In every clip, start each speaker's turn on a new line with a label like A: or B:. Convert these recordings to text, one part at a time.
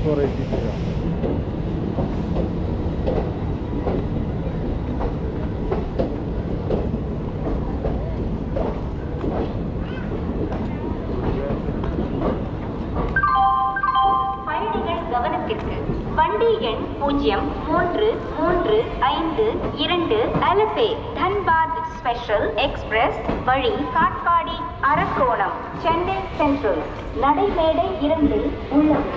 A: வண்டி எண் 0335 அலபே Dhanbad special express வழி காட்பாடி அரக்கோணம் சென்னை சென்ட்ரல் நடைமேடை 2 உள்ளது.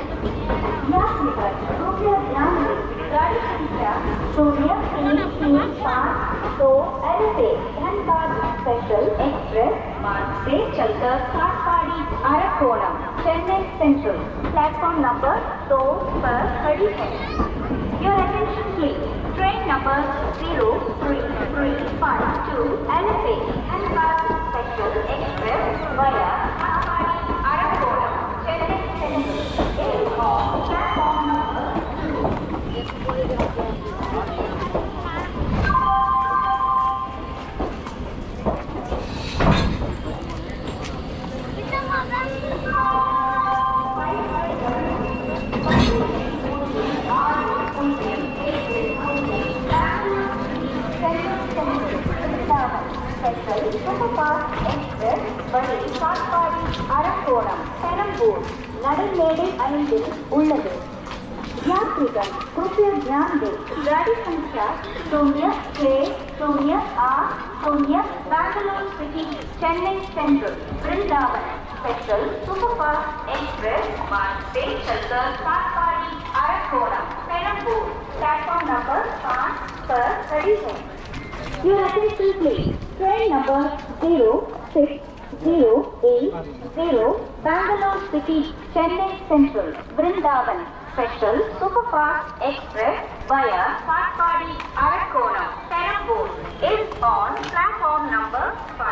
A: यात्रिकर कृपया ध्यान दें गाड़ी संख्या 0335 तो अरबे धनबाद स्पेशल एक्सप्रेस मार्ग से चलकर Katpadi Arakkonam Chennai central platform number 2 पर खड़ी है. Your attention please. Train number 03352 अरबे Dhanbad special express via Katpadi Arakkonam Chennai central is on platform number 2. superfast express வழி காட்பாடி அரக்கோணம் பெரம்பூர் நடைமேடை 5 உள்ளது. यात्रिगण कृपया ध्यान दें गाड़ी संख्या 0608 Bangalore city Chennai central Vrindavan special superfast express मार्ग से चलकर काटपाड़ी अरकोणम पेरम्बूर प्लेटफॉर्म नंबर 5 पर खड़ी है. Your attention please. Train number 06080 Bangalore City Chennai Central Brindavan Special Superfast Express via Kaatpadi Arakkonam Perambur is on platform number 5.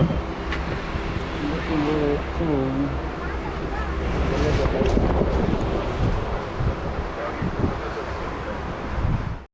B: Okay.